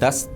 10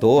2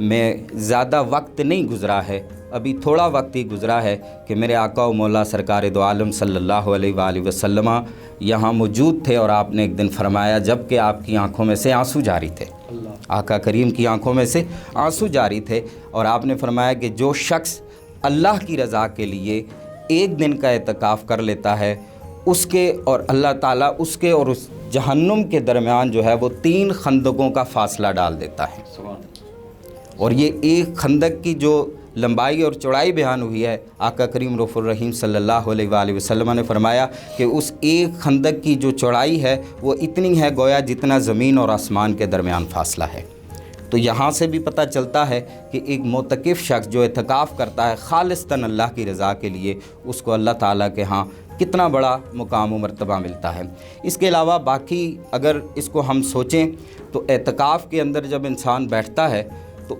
میں زیادہ وقت نہیں گزرا ہے، ابھی تھوڑا وقت ہی گزرا ہے کہ میرے آقا و مولا سرکار دو عالم صلی اللہ علیہ وآلہ وسلم یہاں موجود تھے، اور آپ نے ایک دن فرمایا جب کہ آپ کی آنکھوں میں سے آنسو جاری تھے، آقا کریم کی آنکھوں میں سے آنسو جاری تھے، اور آپ نے فرمایا کہ جو شخص اللہ کی رضا کے لیے ایک دن کا اعتکاف کر لیتا ہے، اس کے اور اللہ تعالیٰ اس کے اور اس جہنم کے درمیان جو ہے وہ 3 خندقوں کا فاصلہ ڈال دیتا ہے۔ اور یہ ایک خندق کی جو لمبائی اور چوڑائی بیان ہوئی ہے، آقا کریم رؤوف الرحیم صلی اللہ علیہ وآلہ وسلم نے فرمایا کہ اس ایک خندق کی جو چوڑائی ہے وہ اتنی ہے گویا جتنا زمین اور آسمان کے درمیان فاصلہ ہے۔ تو یہاں سے بھی پتہ چلتا ہے کہ ایک معتکف شخص جو اعتکاف کرتا ہے خالصتاً اللہ کی رضا کے لیے، اس کو اللہ تعالیٰ کے ہاں کتنا بڑا مقام و مرتبہ ملتا ہے۔ اس کے علاوہ باقی اگر اس کو ہم سوچیں تو اعتکاف کے اندر جب انسان بیٹھتا ہے تو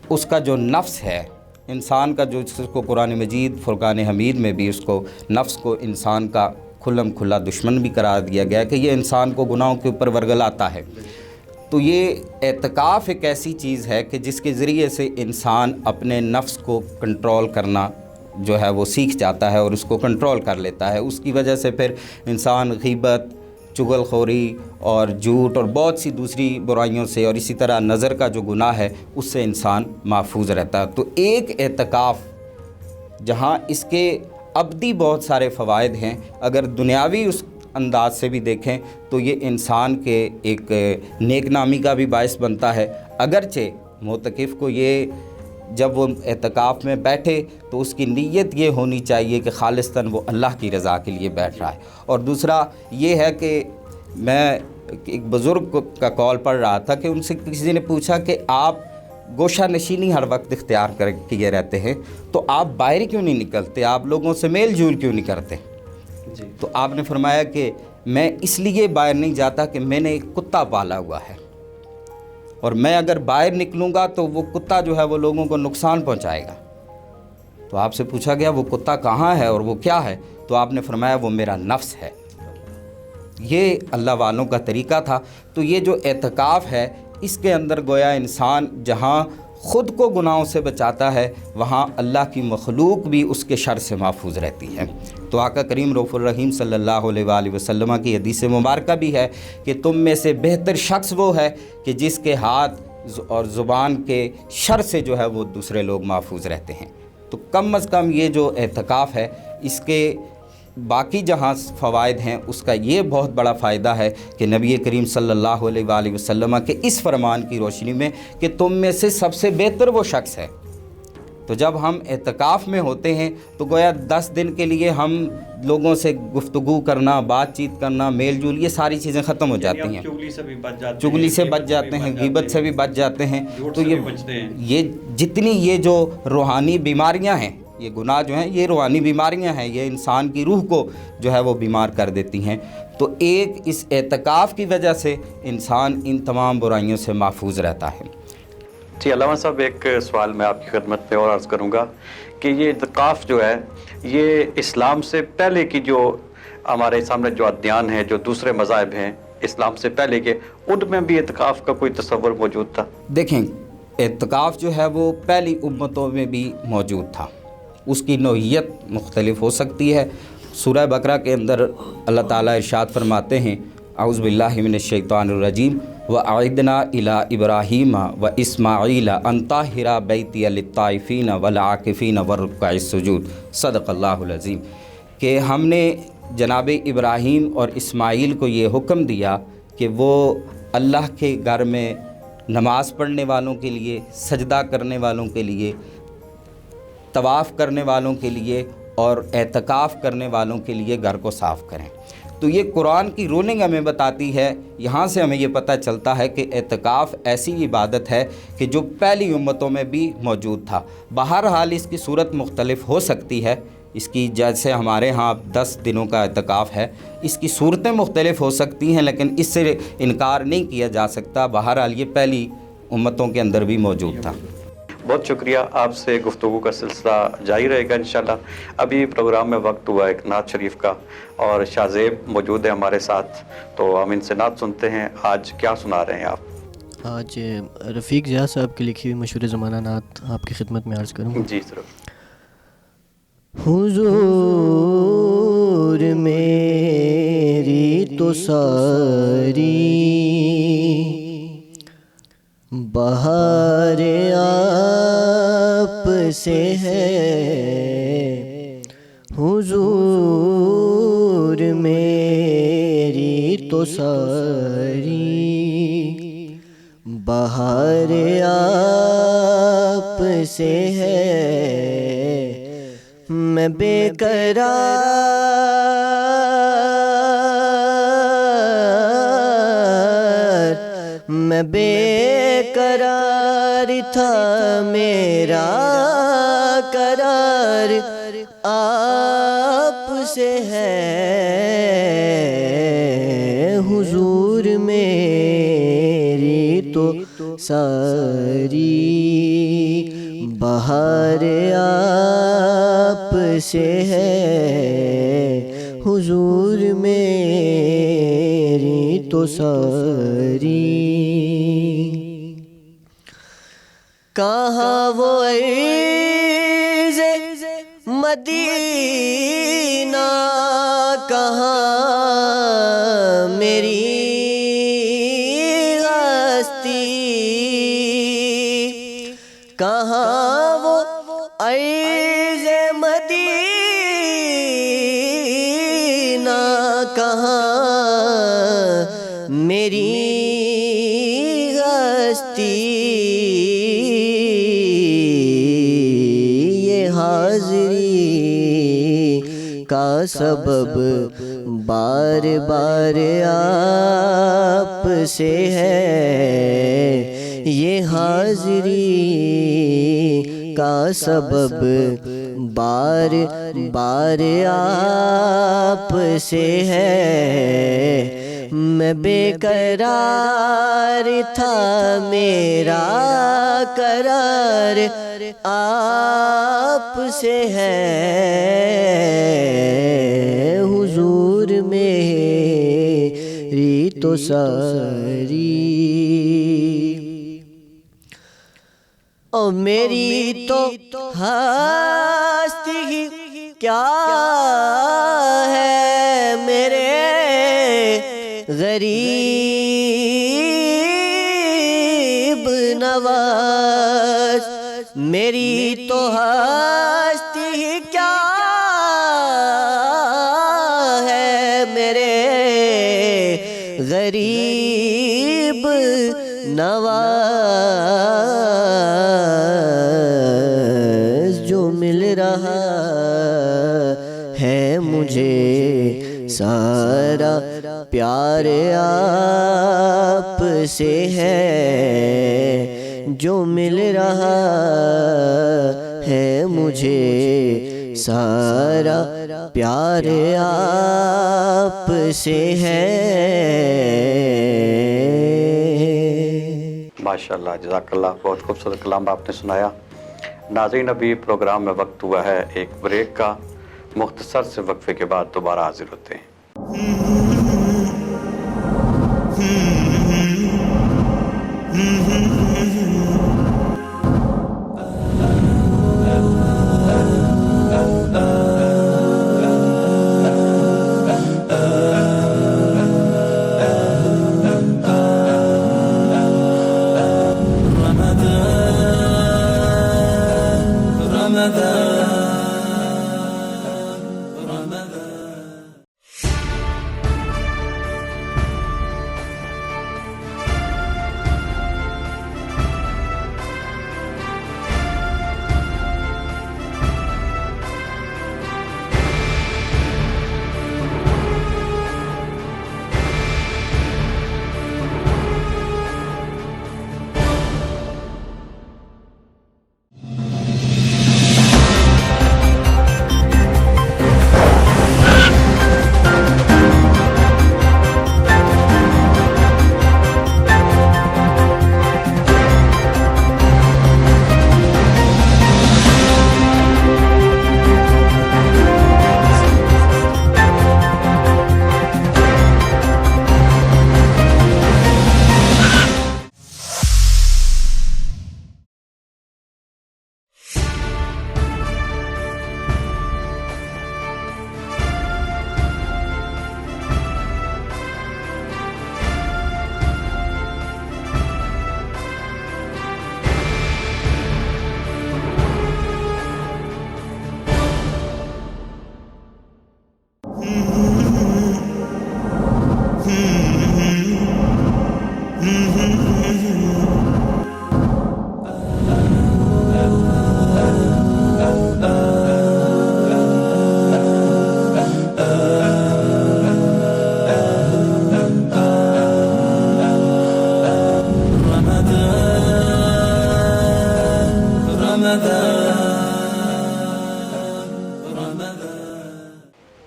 اس کا جو نفس ہے، انسان کا جو اس کو قرآن مجید فرقان حمید میں بھی اس کو نفس کو انسان کا کھلم کھلا دشمن بھی قرار دیا گیا کہ یہ انسان کو گناہوں کے اوپر ورگلاتا ہے۔ تو یہ اعتکاف ایک ایسی چیز ہے کہ جس کے ذریعے سے انسان اپنے نفس کو کنٹرول کرنا جو ہے وہ سیکھ جاتا ہے اور اس کو کنٹرول کر لیتا ہے۔ اس کی وجہ سے پھر انسان غیبت، چغل خوری اور جھوٹ اور بہت سی دوسری برائیوں سے، اور اسی طرح نظر کا جو گناہ ہے اس سے انسان محفوظ رہتا ہے۔ تو ایک اعتکاف جہاں اس کے ابدی بہت سارے فوائد ہیں، اگر دنیاوی اس انداز سے بھی دیکھیں تو یہ انسان کے ایک نیک نامی کا بھی باعث بنتا ہے، اگرچہ معتکف کو یہ جب وہ اعتکاف میں بیٹھے تو اس کی نیت یہ ہونی چاہیے کہ خالصتاً وہ اللہ کی رضا کے لیے بیٹھ رہا ہے۔ اور دوسرا یہ ہے کہ میں ایک بزرگ کا کال پڑھ رہا تھا کہ ان سے کسی نے پوچھا کہ آپ گوشہ نشینی ہر وقت اختیار کر کیے رہتے ہیں تو آپ باہر کیوں نہیں نکلتے، آپ لوگوں سے میل جول کیوں نہیں کرتے؟ تو آپ نے فرمایا کہ میں اس لیے باہر نہیں جاتا کہ میں نے ایک کتا پالا ہوا ہے، اور میں اگر باہر نکلوں گا تو وہ کتا جو ہے وہ لوگوں کو نقصان پہنچائے گا۔ تو آپ سے پوچھا گیا وہ کتا کہاں ہے اور وہ کیا ہے؟ تو آپ نے فرمایا وہ میرا نفس ہے۔ یہ اللہ والوں کا طریقہ تھا۔ تو یہ جو اعتکاف ہے اس کے اندر گویا انسان جہاں خود کو گناہوں سے بچاتا ہے وہاں اللہ کی مخلوق بھی اس کے شر سے محفوظ رہتی ہے۔ تو آقا کریم رؤوف الرحیم صلی اللہ علیہ وآلہ وسلم کی حدیث مبارکہ بھی ہے کہ تم میں سے بہتر شخص وہ ہے کہ جس کے ہاتھ اور زبان کے شر سے جو ہے وہ دوسرے لوگ محفوظ رہتے ہیں۔ تو کم از کم یہ جو اعتکاف ہے اس کے باقی جہاں فوائد ہیں اس کا یہ بہت بڑا فائدہ ہے کہ نبی کریم صلی اللہ علیہ وآلہ وسلم کے اس فرمان کی روشنی میں کہ تم میں سے سب سے بہتر وہ شخص ہے۔ تو جب ہم اعتکاف میں ہوتے ہیں تو گویا 10 دن کے لیے ہم لوگوں سے گفتگو کرنا، بات چیت کرنا، میل جول، یہ ساری چیزیں ختم ہو جاتی ہیں، چغلی سے بچ جاتے ہیں، غیبت سے بھی بچ جاتے ہیں۔ تو یہ جتنی یہ جو روحانی بیماریاں ہیں، یہ گناہ جو ہیں یہ روحانی بیماریاں ہیں، یہ انسان کی روح کو جو ہے وہ بیمار کر دیتی ہیں۔ تو ایک اس اعتکاف کی وجہ سے انسان ان تمام برائیوں سے محفوظ رہتا ہے۔ جی علامہ صاحب، ایک سوال میں آپ کی خدمت میں اور عرض کروں گا کہ یہ اعتکاف جو ہے یہ اسلام سے پہلے کی جو ہمارے سامنے جو ادیان ہیں، جو دوسرے مذاہب ہیں اسلام سے پہلے کے، ان میں بھی اعتکاف کا کوئی تصور موجود تھا؟ دیکھیں، اعتکاف جو ہے وہ پہلی امتوں میں بھی موجود تھا، اس کی نوعیت مختلف ہو سکتی ہے۔ سورہ بقرہ کے اندر اللہ تعالیٰ ارشاد فرماتے ہیں اعوذ باللہ من الشیطان الرجیم وَأَعِدْنَا إِلَىٰ إِبْرَاهِيمَ وَإِسْمَاعِيلَ أَن طَهِّرَ بَيْتِيَ لِلطَّائِفِينَ وَالْعَاكِفِينَ وَالرُّكَّعِ السُّجُودِ صدق اللہ العظیم، کہ ہم نے جناب ابراہیم اور اسماعیل کو یہ حکم دیا کہ وہ اللہ کے گھر میں نماز پڑھنے والوں کے لیے، سجدہ کرنے والوں کے لیے، طواف کرنے والوں کے لیے اور اعتکاف کرنے والوں کے لیے گھر کو صاف کریں۔ تو یہ قرآن کی رولنگ ہمیں بتاتی ہے، یہاں سے ہمیں یہ پتہ چلتا ہے کہ اعتکاف ایسی عبادت ہے کہ جو پہلی امتوں میں بھی موجود تھا۔ بہرحال اس کی صورت مختلف ہو سکتی ہے، اس کی جیسے ہمارے ہاں 10 دنوں کا اعتکاف ہے، اس کی صورتیں مختلف ہو سکتی ہیں، لیکن اس سے انکار نہیں کیا جا سکتا۔ بہرحال یہ پہلی امتوں کے اندر بھی موجود تھا۔ بہت شکریہ، آپ سے گفتگو کا سلسلہ جاری رہے گا انشاءاللہ۔ ابھی پروگرام میں وقت ہوا ایک نعت شریف کا، اور شاہ زیب موجود ہے ہمارے ساتھ، تو ہم ان سے نعت سنتے ہیں۔ آج کیا سنا رہے ہیں آپ؟ آج رفیق ضیاء صاحب کی لکھی ہوئی مشہور زمانہ نعت آپ کی خدمت میں عرض کروں. جی ضرور. حضور میری تو ساری بہار آپ سے ہے، حضور میری تو ساری بہار آپ سے ہے، میں بے قرار تھا، میرا قرار آپ سے ہے، حضور میری تو ساری بہار آپ سے ہے، حضور میری تو ساری. کہاں وہ عز مدینہ، کہاں میری ہستی، کہاں وہ عز مدینہ، کہاں میری ہستی، یہ حاضری کا سبب بار بار آپ سے ہے، یہ حاضری کا سبب بار بار آپ سے ہے، میں بے قرار تھا، میرا قرار آپ سے ہے، حضور میری تو ساری. او میری تو ہستی ہی کیا ہے، میرے غریب نواز، میری تو ہستی ہی کیا ہے، میرے غریب نواز، جو مل رہا ہے مجھے سارا پیار آپ سے ہے، جو مل رہا ہے مجھے سارا پیار آپ سے ہے. ماشاءاللہ، جزاک اللہ. بہت خوبصورت کلام آپ نے سنایا. ناظرین، ابھی پروگرام میں وقت ہوا ہے ایک بریک کا. مختصر سے وقفے کے بعد دوبارہ حاضر ہوتے ہیں.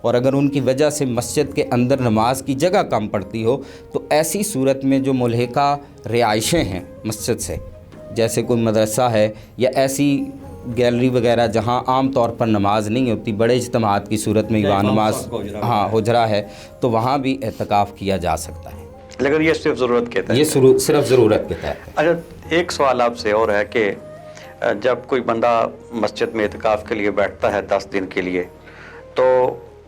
اور اگر ان کی وجہ سے مسجد کے اندر نماز کی جگہ کم پڑتی ہو تو ایسی صورت میں جو ملحقہ رہائشیں ہیں مسجد سے، جیسے کوئی مدرسہ ہے یا ایسی گیلری وغیرہ جہاں عام طور پر نماز نہیں ہوتی، بڑے اجتماعات کی صورت میں یہاں نماز حجرہ ہے، تو وہاں بھی اعتکاف کیا جا سکتا ہے، لیکن یہ صرف ضرورت کے تحت، یہ صرف ضرورت کے تحت ہے۔ اچھا، ایک سوال آپ سے اور ہے کہ جب کوئی بندہ مسجد میں اعتکاف کے لیے بیٹھتا ہے 10 دن کے لیے، تو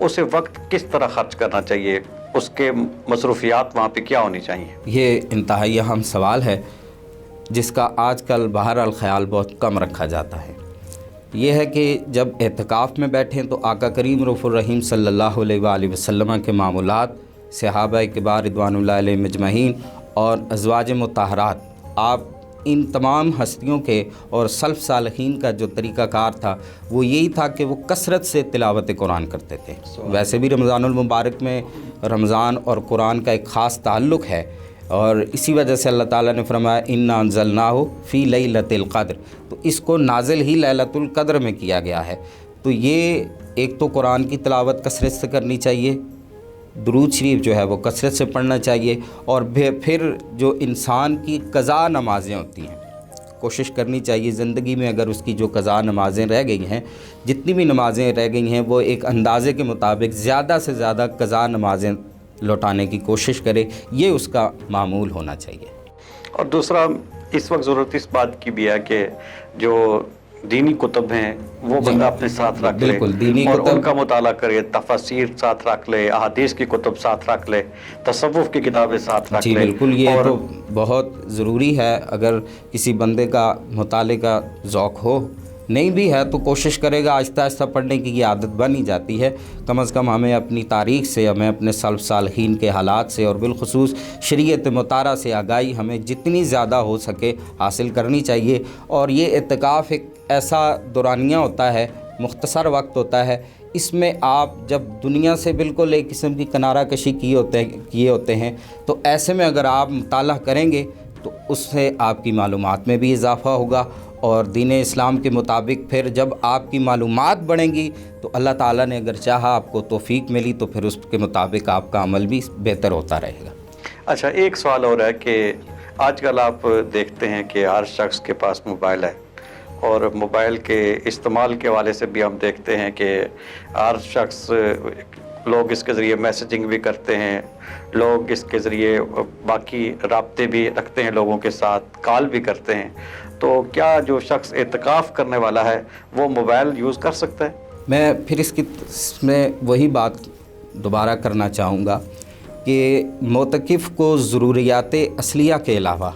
اسے وقت کس طرح خرچ کرنا چاہیے؟ اس کے مصروفیات وہاں پہ کیا ہونی چاہیے؟ یہ انتہائی اہم سوال ہے جس کا آج کل بہرحال خیال بہت کم رکھا جاتا ہے۔ یہ ہے کہ جب اعتکاف میں بیٹھیں تو آقا کریم رؤوف الرحیم صلی اللہ علیہ وآلہ وسلم کے معمولات، صحابہ کبار رضوان اللہ علیہم اجمعین اور ازواج مطہرات، آپ ان تمام ہستیوں کے اور سلف صالحین کا جو طریقہ کار تھا وہ یہی تھا کہ وہ کثرت سے تلاوت قرآن کرتے تھے۔ ویسے بھی رمضان المبارک میں رمضان اور قرآن کا ایک خاص تعلق ہے، اور اسی وجہ سے اللہ تعالیٰ نے فرمایا انا انزلناہ فی لیلۃ القدر، تو اس کو نازل ہی لیلۃ القدر میں کیا گیا ہے۔ تو یہ ایک تو قرآن کی تلاوت کثرت سے کرنی چاہیے، درود شریف جو ہے وہ کثرت سے پڑھنا چاہیے، اور پھر جو انسان کی قضا نمازیں ہوتی ہیں کوشش کرنی چاہیے زندگی میں، اگر اس کی جو قضا نمازیں رہ گئی ہیں، جتنی بھی نمازیں رہ گئی ہیں، وہ ایک اندازے کے مطابق زیادہ سے زیادہ قضا نمازیں لوٹانے کی کوشش کرے، یہ اس کا معمول ہونا چاہیے۔ اور دوسرا، اس وقت ضرورت اس بات کی بھی ہے کہ جو دینی کتب ہیں وہ بندہ اپنے ساتھ رکھ لے، بالکل، دینی اور کتب ان کا مطالعہ کرے، تفاسیر ساتھ رکھ لے، احادیث کی کتب ساتھ رکھ لے، تصوف کی کتابیں ساتھ رکھ جی لے۔ بالکل، یہ تو بہت ضروری ہے۔ اگر کسی بندے کا مطالعے کا ذوق ہو، نہیں بھی ہے تو کوشش کرے گا آہستہ آہستہ پڑھنے کی، یہ عادت بن ہی جاتی ہے۔ کم از کم ہمیں اپنی تاریخ سے، ہمیں اپنے سلف صالحین کے حالات سے، اور بالخصوص شریعت مطالعہ سے آگاہی ہمیں جتنی زیادہ ہو سکے حاصل کرنی چاہیے۔ اور یہ اعتکاف ایک ایسا دورانیہ ہوتا ہے، مختصر وقت ہوتا ہے، اس میں آپ جب دنیا سے بالکل ایک قسم کی کنارہ کشی کیے ہوتے ہیں، تو ایسے میں اگر آپ مطالعہ کریں گے تو اس سے آپ کی معلومات میں بھی اضافہ ہوگا، اور دین اسلام کے مطابق پھر جب آپ کی معلومات بڑھیں گی تو اللہ تعالیٰ نے اگر چاہا آپ کو توفیق ملی تو پھر اس کے مطابق آپ کا عمل بھی بہتر ہوتا رہے گا۔ اچھا، ایک سوال اور ہے کہ آج کل آپ دیکھتے ہیں کہ ہر شخص کے پاس موبائل ہے، اور موبائل کے استعمال کے حوالے سے بھی ہم دیکھتے ہیں کہ ہر شخص، لوگ اس کے ذریعے میسیجنگ بھی کرتے ہیں، لوگ اس کے ذریعے باقی رابطے بھی رکھتے ہیں لوگوں کے ساتھ، کال بھی کرتے ہیں۔ تو کیا جو شخص اعتکاف کرنے والا ہے وہ موبائل یوز کر سکتا ہے؟ میں پھر اس میں وہی بات دوبارہ کرنا چاہوں گا کہ معتکف کو ضروریات اصلیہ کے علاوہ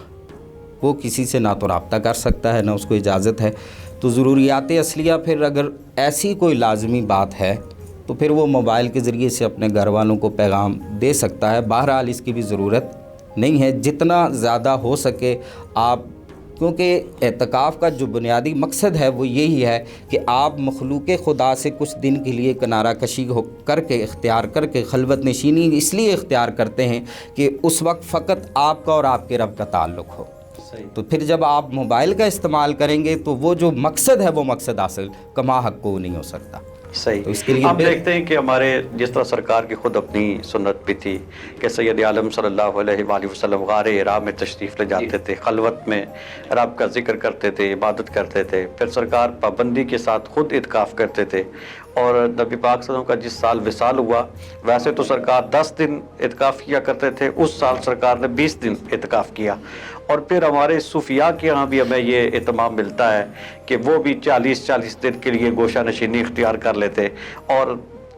وہ کسی سے نہ تو رابطہ کر سکتا ہے، نہ اس کو اجازت ہے۔ تو ضروریات اصلیہ پھر اگر ایسی کوئی لازمی بات ہے تو پھر وہ موبائل کے ذریعے سے اپنے گھر والوں کو پیغام دے سکتا ہے۔ بہرحال اس کی بھی ضرورت نہیں ہے، جتنا زیادہ ہو سکے آپ، کیونکہ اعتکاف کا جو بنیادی مقصد ہے وہ یہی ہے کہ آپ مخلوق خدا سے کچھ دن کے لیے کنارہ کشی کر کے، اختیار کر کے، خلوت نشینی اس لیے اختیار کرتے ہیں کہ اس وقت فقط آپ کا اور آپ کے رب کا تعلق ہو۔ تو پھر جب آپ موبائل کا استعمال کریں گے تو وہ جو مقصد ہے وہ مقصد حاصل کما حق کو نہیں ہو سکتا۔ صحیح۔ تو اس کے لیے آپ دیکھتے ہیں کہ ہمارے جس طرح سرکار کی خود اپنی سنت بھی تھی کہ سید عالم صلی اللہ علیہ وآلہ وسلم غار حرا میں تشریف لے جاتے تھے، خلوت میں رب کا ذکر کرتے تھے، عبادت کرتے تھے، پھر سرکار پابندی کے ساتھ خود اعتکاف کرتے تھے۔ اور نبی پاک صلی اللہ علیہ وسلم کا جس سال وصال ہوا، ویسے تو سرکار 10 دن اعتکاف کیا کرتے تھے، اس سال سرکار نے 20 دن اعتکاف کیا۔ اور پھر ہمارے صوفیاء کے یہاں بھی ہمیں یہ اہتمام ملتا ہے کہ وہ بھی 40 دن کے لیے گوشہ نشینی اختیار کر لیتے، اور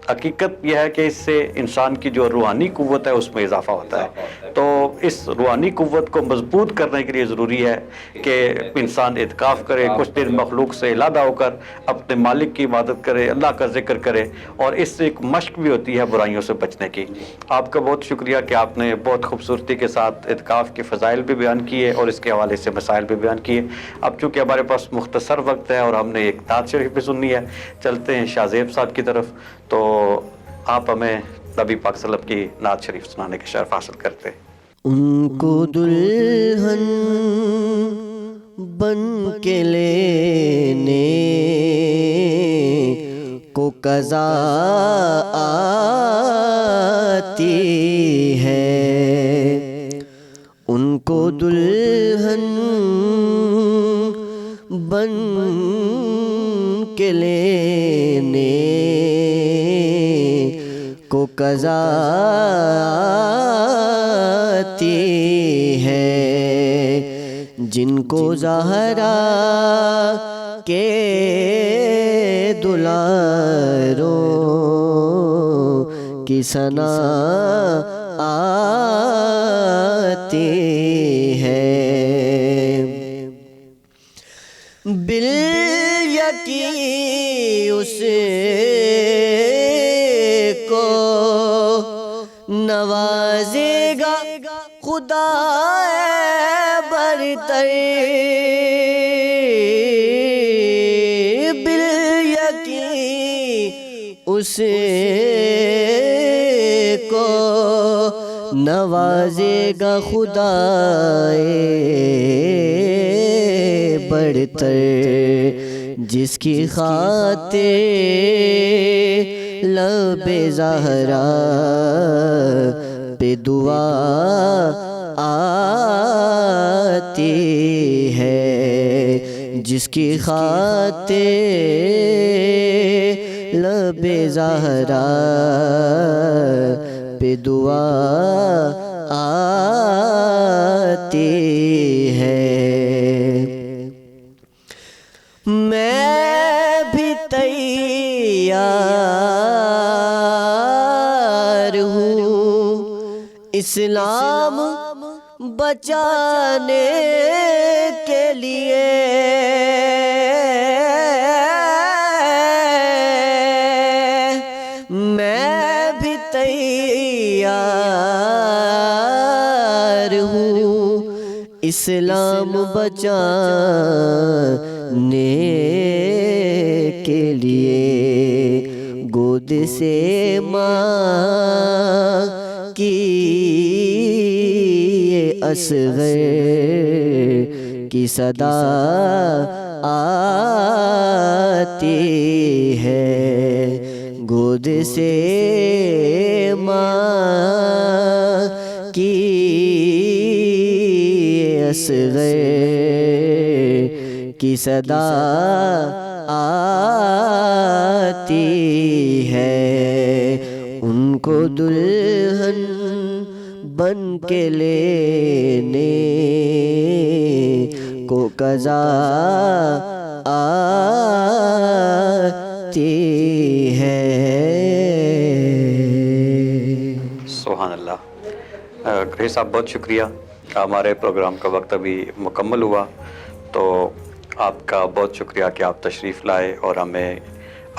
حقیقت یہ ہے کہ اس سے انسان کی جو روحانی قوت ہے اس میں اضافہ ہوتا ہے۔ تو اس روحانی قوت کو مضبوط کرنے کے لیے ضروری ہے کہ انسان اعتکاف کرے، کچھ دن مخلوق سے علیحدہ ہو کر اپنے مالک کی عبادت کرے، اللہ کا ذکر کرے، اور اس سے ایک مشق بھی ہوتی ہے برائیوں سے بچنے کی۔ آپ کا بہت شکریہ کہ آپ نے بہت خوبصورتی کے ساتھ اعتکاف کے فضائل بھی بیان کیے اور اس کے حوالے سے مسائل بھی بیان کیے۔ اب چونکہ ہمارے پاس مختصر وقت ہے اور ہم نے ایک نعت شریف بھی سننی ہے، چلتے ہیں شاہ زیب صاحب کی طرف، تو آپ ہمیں نبی پاک صلی اللہ علیہ وسلم کی نعت شریف سنانے کے شرف حاصل کرتے ہیں۔ ان کو دلہن بن کے لینے کو قضا آتی ہے، ان کو دلہن بن کے لینے کو قضا آتی ہے، جن کو زہرا کے دلاروں کی ثنا آتی ہے، بالیقین اس کو نوازے گا خدا برتر، بالیقین اس کو نوازے گا خدا برتر، جس کی خاطر لب زہرا پہ دعا آتی ہے، جس کی خاطر لب زہرا پہ دعا آتی ہے۔ میں بھی تیار ہوں اسلام بچانے کے لیے، میں بھی تیار ہوں اسلام بچانے کے لیے، گود سے ماں کی اصغر کی صدا آتی ہے، گود سے ماں کی اصغر کی صدا آتی ہے، ان کو دلہن بن کے لینے کو قضا آتی ہے۔ سبحان اللہ۔ گریس صاحب بہت شکریہ، ہمارے پروگرام کا وقت ابھی مکمل ہوا، تو آپ کا بہت شکریہ کہ آپ تشریف لائے اور ہمیں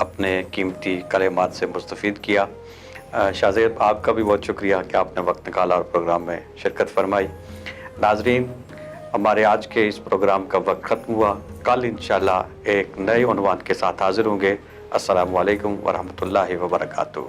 اپنے قیمتی کلمات سے مستفید کیا۔ شاہ زیب آپ کا بھی بہت شکریہ کہ آپ نے وقت نکالا اور پروگرام میں شرکت فرمائی۔ ناظرین، ہمارے آج کے اس پروگرام کا وقت ختم ہوا، کل انشاءاللہ ایک نئے عنوان کے ساتھ حاضر ہوں گے۔ السلام علیکم ورحمۃ اللہ وبرکاتہ۔